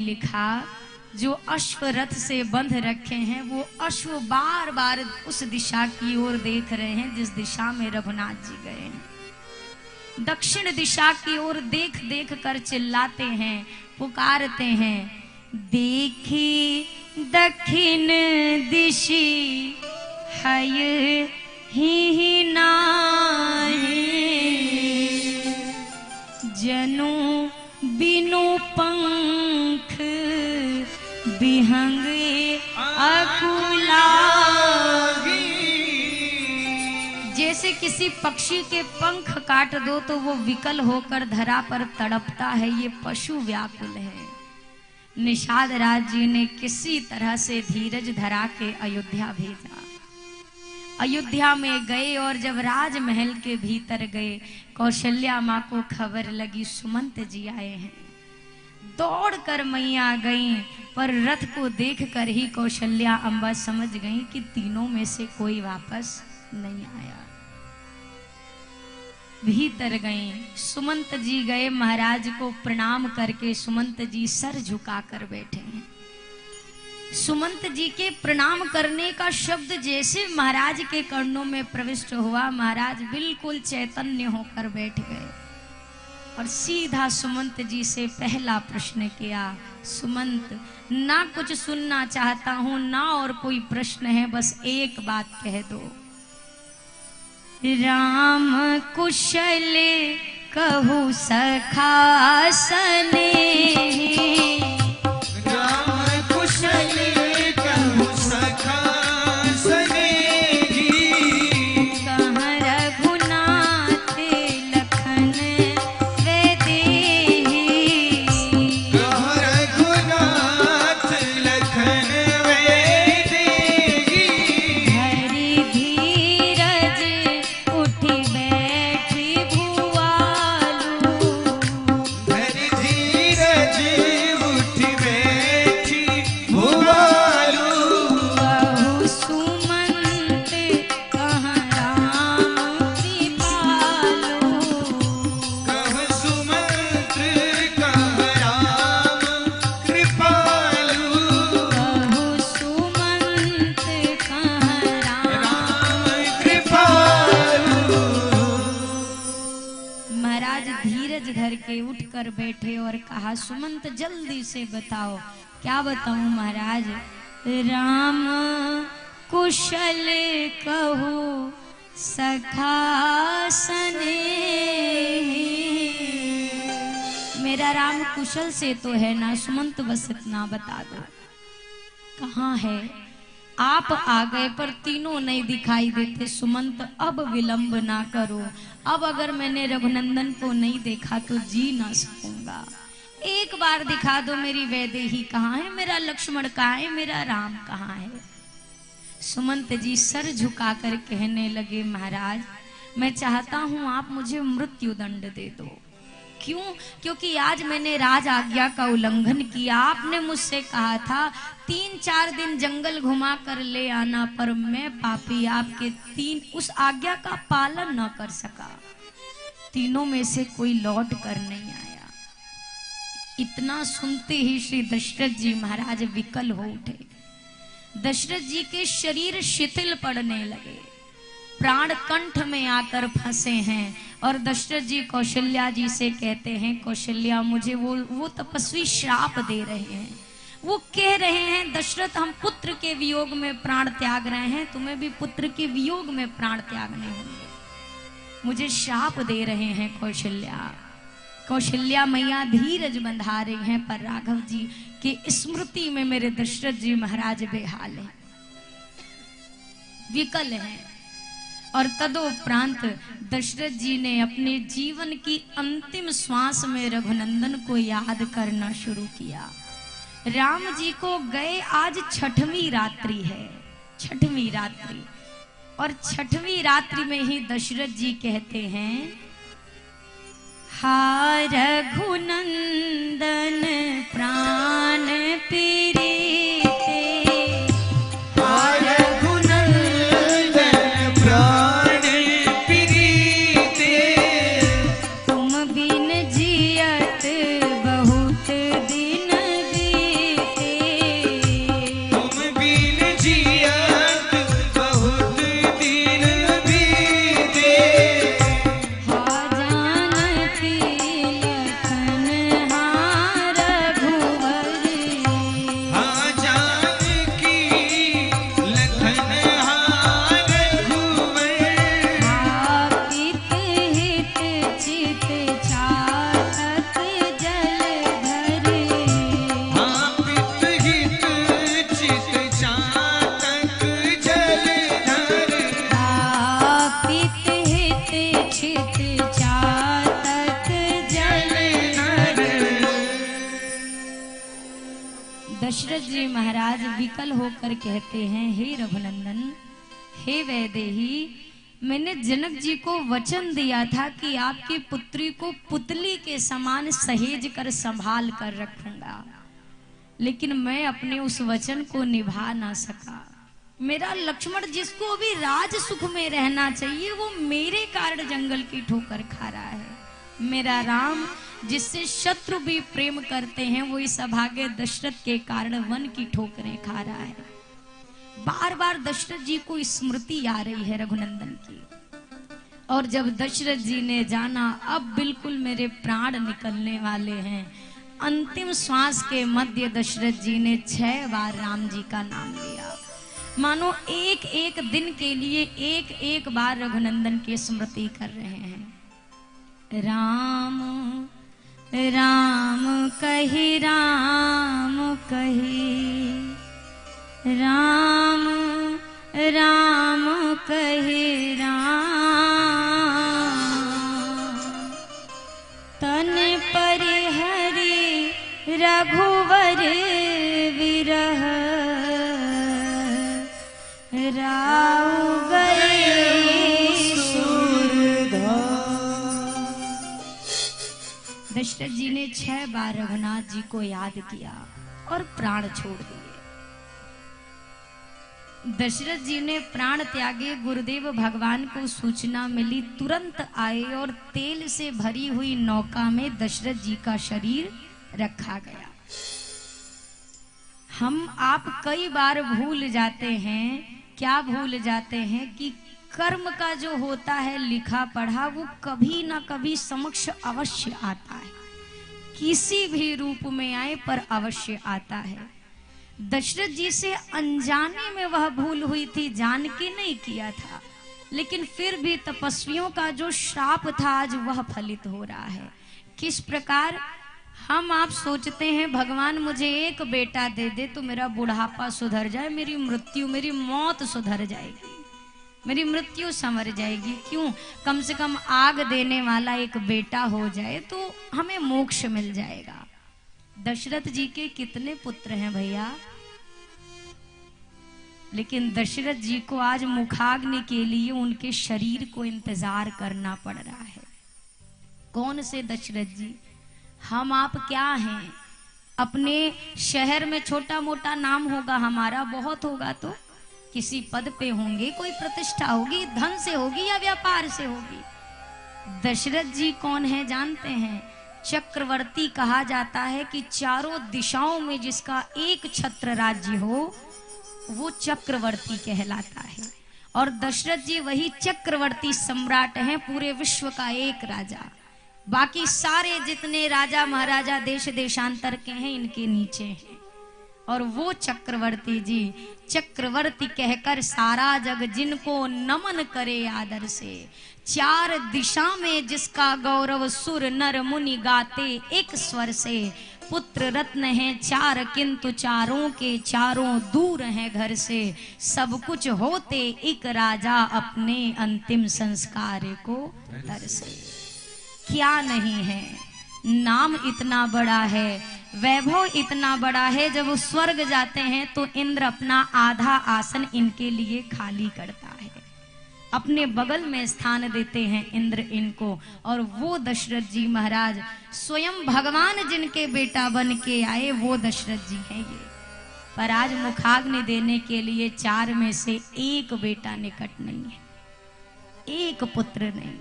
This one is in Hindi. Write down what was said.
लिखा, जो अश्व रथ से बंध रखे हैं वो अश्व बार बार उस दिशा की ओर देख रहे हैं जिस दिशा में रघुनाथ जी गए हैं। दक्षिण दिशा की ओर देख देख कर चिल्लाते हैं, पुकारते हैं, देखी दक्षिण दिशी हय ही नाही, जनु बिनु पंख बिहंग अकुला। जैसे किसी पक्षी के पंख काट दो तो वो विकल होकर धरा पर तड़पता है, ये पशु व्याकुल है। निषाद राज जी ने किसी तरह से धीरज धरा के अयोध्या भेजा। अयोध्या में गए और जब राजमहल के भीतर गए, कौशल्या माँ को खबर लगी सुमंत जी आए हैं। दौड़कर मैया गई, पर रथ को देखकर ही कौशल्या अम्बा समझ गई कि तीनों में से कोई वापस नहीं आया। भीतर गई, सुमंत जी गए, महाराज को प्रणाम करके सुमंत जी सर झुकाकर बैठे हैं। सुमंत जी के प्रणाम करने का शब्द जैसे महाराज के कर्णों में प्रविष्ट हुआ, महाराज बिल्कुल चैतन्य होकर बैठ गए और सीधा सुमंत जी से पहला प्रश्न किया, सुमंत, ना कुछ सुनना चाहता हूं ना और कोई प्रश्न है, बस एक बात कह दो, राम कुशल कहु सखा सने। उठकर बैठे और कहा, सुमंत जल्दी से बताओ। क्या बताऊं महाराज? राम कुशल कहु सखा सने। मेरा राम कुशल से तो है ना सुमंत, बस इतना बता दो कहाँ है। आप आ गए पर तीनों नहीं दिखाई देते। सुमंत, अब विलंब ना करो, अब अगर मैंने रघुनंदन को नहीं देखा तो जी ना सकूंगा। एक बार दिखा दो मेरी वैदेही कहाँ है, मेरा लक्ष्मण कहाँ है, मेरा राम कहाँ है। सुमंत जी सर झुकाकर कहने लगे, महाराज मैं चाहता हूं आप मुझे मृत्यु दंड दे दो। क्यों? क्योंकि आज मैंने राज आज्ञा का उल्लंघन किया। आपने मुझसे कहा था 3-4 दिन जंगल घुमा कर ले आना, पर मैं पापी आपके उस आज्ञा का पालन न कर सका। तीनों में से कोई लौट कर नहीं आया। इतना सुनते ही श्री दशरथ जी महाराज विकल हो उठे। दशरथ जी के शरीर शिथिल पड़ने लगे, प्राण कंठ में आकर फंसे हैं। और दशरथ जी कौशल्या जी से कहते हैं, कौशल्या मुझे वो तपस्वी श्राप दे रहे हैं। वो कह रहे हैं, दशरथ हम पुत्र के वियोग में प्राण त्याग रहे हैं, तुम्हें भी पुत्र के वियोग में प्राण त्यागने होंगे। मुझे श्राप दे रहे हैं कौशल्या। कौशल्या मैया धीरज बंधा रही हैं, पर राघव जी के स्मृति में मेरे दशरथ जी महाराज बेहाल हैं, विकल हैं। और तदोपरांत दशरथ जी ने अपने जीवन की अंतिम श्वास में रघुनंदन को याद करना शुरू किया। राम जी को गए आज 6वीं रात्रि है, 6वीं रात्रि। और 6वीं रात्रि में ही दशरथ जी कहते हैं, हा रघुनंदन प्राण प्रीते, तुम बिन जियत बहुत दिन दशरथ जी महाराज विकल होकर कहते हैं, हे रघुनंदन, हे वैदेही, मैंने जनक जी को वचन दिया था कि आपकी पुत्री को पुतली के समान सहेज कर संभाल कर रखूंगा, लेकिन मैं अपने उस वचन को निभा ना सका। मेरा लक्ष्मण जिसको अभी राज सुख में रहना चाहिए वो मेरे कारण जंगल की ठोकर खा रहा है। मेरा राम जिससे शत्रु भी प्रेम करते हैं वो इस अभागे दशरथ के कारण वन की ठोकरें खा रहा है। बार बार दशरथ जी को स्मृति आ रही है रघुनंदन की। और जब दशरथ जी ने जाना अब बिल्कुल मेरे प्राण निकलने वाले हैं, अंतिम श्वास के मध्य दशरथ जी ने 6 बार राम जी का नाम लिया। मानो एक एक दिन के लिए एक एक बार रघुनंदन की स्मृति कर रहे हैं। राम राम कही, राम कही, राम राम कही, राम तन परिहरि रघुवर विरह, राउ गए दशरथ जी ने 6 बार रघुनाथ जी को याद किया और प्राण छोड़ दिए। दशरथ जी ने प्राण त्यागे। गुरुदेव भगवान को सूचना मिली, तुरंत आए और तेल से भरी हुई नौका में दशरथ जी का शरीर रखा गया। हम आप कई बार भूल जाते हैं, क्या भूल जाते हैं कि कर्म का जो होता है लिखा पढ़ा वो कभी ना कभी समक्ष अवश्य आता है, किसी भी रूप में आए पर अवश्य आता है। दशरथ जी से अनजाने में वह भूल हुई थी, जान के नहीं किया था, लेकिन फिर भी तपस्वियों का जो श्राप था आज वह फलित हो रहा है। किस प्रकार? हम आप सोचते हैं भगवान मुझे एक बेटा दे दे तो मेरा बुढ़ापा सुधर जाए, मेरी मृत्यु, मेरी मौत सुधर जाएगी, मेरी मृत्यु संवर जाएगी। क्यों? कम से कम आग देने वाला एक बेटा हो जाए तो हमें मोक्ष मिल जाएगा। दशरथ जी के कितने पुत्र हैं भैया, लेकिन दशरथ जी को आज मुखाग्नि के लिए उनके शरीर को इंतजार करना पड़ रहा है। कौन से दशरथ जी? हम आप क्या हैं? अपने शहर में छोटा मोटा नाम होगा हमारा, बहुत होगा तो किसी पद पे होंगे, कोई प्रतिष्ठा होगी, धन से होगी या व्यापार से होगी। दशरथ जी कौन है जानते हैं? चक्रवर्ती कहा जाता है कि चारों दिशाओं में जिसका एक छत्र राज्य हो वो चक्रवर्ती कहलाता है। और दशरथ जी वही चक्रवर्ती सम्राट हैं, पूरे विश्व का एक राजा। बाकी सारे जितने राजा महाराजा देश देशांतर के हैं इनके नीचे हैं। और वो चक्रवर्ती जी चक्रवर्ती कहकर सारा जग जिनको नमन करे आदर से, 4 दिशा में जिसका गौरव सुर नर मुनि गाते एक स्वर से। पुत्र रत्न हैं 4 किंतु चारों के चारों दूर हैं घर से। सब कुछ होते एक राजा अपने अंतिम संस्कार को दर से। क्या नहीं है, नाम इतना बड़ा है, वैभव इतना बड़ा है। जब वो स्वर्ग जाते हैं तो इंद्र अपना आधा आसन इनके लिए खाली करता है, अपने बगल में स्थान देते हैं इंद्र इनको। और वो दशरथ जी महाराज स्वयं भगवान जिनके बेटा बन के आए वो दशरथ जी हैं ये। पर आज मुखाग्नि देने के लिए 4 में से एक बेटा निकट नहीं है, एक पुत्र नहीं।